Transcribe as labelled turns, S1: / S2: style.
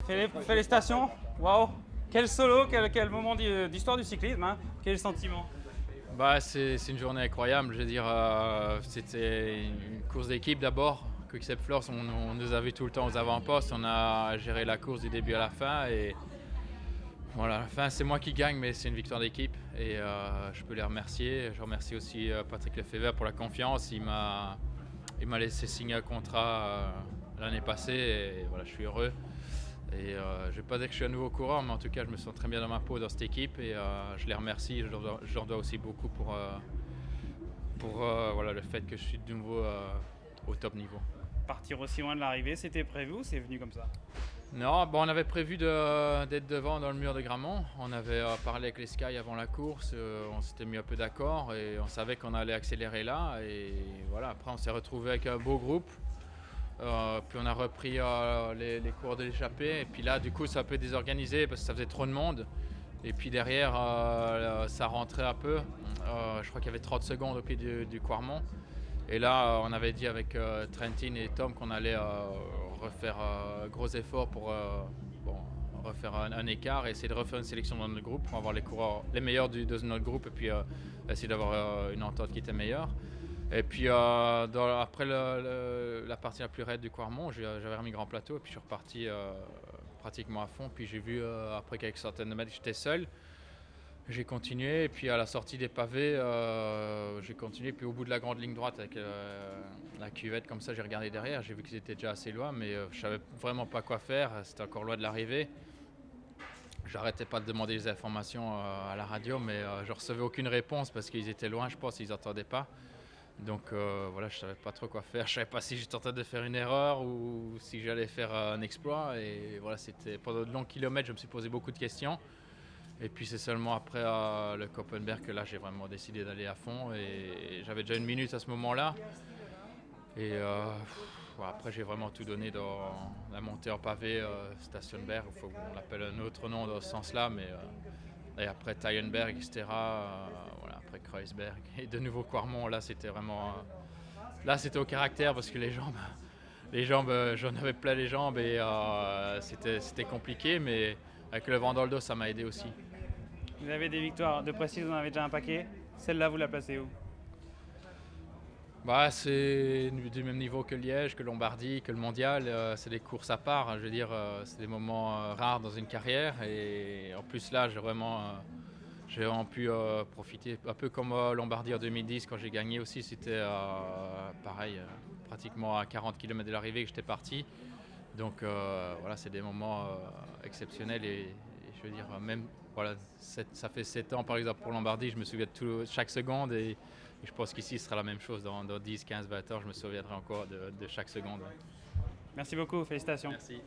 S1: Félicitations. Waouh. Quel solo, quel moment d'histoire du cyclisme, hein. Quel sentiment.
S2: Bah, c'est une journée incroyable. Je veux dire, c'était une course d'équipe d'abord. Quickstep Floors, on nous a vu tout le temps aux avant-postes. On a géré la course du début à la fin. Et voilà, à la fin, c'est moi qui gagne, mais c'est une victoire d'équipe. Et je peux les remercier. Je remercie aussi Patrick Lefebvre pour la confiance. Il m'a laissé signer un contrat l'année passée. Et voilà, je suis heureux. Et je ne vais pas dire que je suis un nouveau coureur, mais en tout cas, je me sens très bien dans ma peau dans cette équipe et je les remercie. Je leur dois aussi beaucoup pour voilà, le fait que je suis de nouveau au top niveau.
S1: Partir aussi loin de l'arrivée, c'était prévu ou c'est venu comme ça?
S2: Non, bon, on avait prévu d'être devant dans le mur de Grammont. On avait parlé avec les Sky avant la course, on s'était mis un peu d'accord et on savait qu'on allait accélérer là. Et voilà, après, on s'est retrouvé avec un beau groupe. Puis on a repris les cours de l'échappée et puis là du coup c'est un peu désorganisé parce que ça faisait trop de monde et puis derrière ça rentrait un peu. Je crois qu'il y avait 30 secondes au pied du Quarmont et là on avait dit avec Trentin et Tom qu'on allait refaire gros efforts pour refaire un écart et essayer de refaire une sélection dans notre groupe pour avoir les coureurs les meilleurs de notre groupe et puis essayer d'avoir une entente qui était meilleure. Et puis après la partie la plus raide du Quarmont, j'avais remis grand plateau et puis je suis reparti pratiquement à fond. Puis j'ai vu après quelques centaines de mètres que j'étais seul. J'ai continué et puis à la sortie des pavés, j'ai continué. Puis au bout de la grande ligne droite avec la cuvette comme ça, j'ai regardé derrière. J'ai vu qu'ils étaient déjà assez loin, mais je savais vraiment pas quoi faire. C'était encore loin de l'arrivée. J'arrêtais pas de demander des informations à la radio, mais je recevais aucune réponse parce qu'ils étaient loin, je pense, ils n'entendaient pas. Donc voilà, je savais pas trop quoi faire. Je savais pas si j'étais en train de faire une erreur ou si j'allais faire un exploit. Et voilà, c'était pendant de longs kilomètres, je me suis posé beaucoup de questions. Et puis c'est seulement après le Koppenberg que là j'ai vraiment décidé d'aller à fond. Et j'avais déjà une minute à ce moment-là. Et voilà, après j'ai vraiment tout donné dans la montée en pavé, Stationberg. Il faut qu'on l'appelle un autre nom dans ce sens-là, mais et après Tyenberg, etc. Voilà, après Kreuzberg et de nouveau Quarmont. Là, c'était vraiment. Là, c'était au caractère parce que les jambes, j'en avais plein les jambes et c'était compliqué, mais avec le vent dans le dos, ça m'a aidé aussi.
S1: Vous avez des victoires de précises, vous en avez déjà un paquet. Celle-là, vous la placez où?
S2: Bah, c'est du même niveau que Liège, que Lombardie, que le mondial. C'est des courses à part. Je veux dire, c'est des moments rares dans une carrière. Et en plus, là, j'ai vraiment pu profiter. Un peu comme Lombardie en 2010, quand j'ai gagné aussi. C'était pareil, pratiquement à 40 km de l'arrivée que j'étais parti. Donc voilà, c'est des moments exceptionnels. Et je veux dire, même voilà, ça fait 7 ans par exemple pour Lombardie, je me souviens de chaque seconde. Et je pense qu'ici, ce sera la même chose. Dans 10, 15, 20 heures, je me souviendrai encore de chaque seconde.
S1: Merci beaucoup, félicitations.
S2: Merci.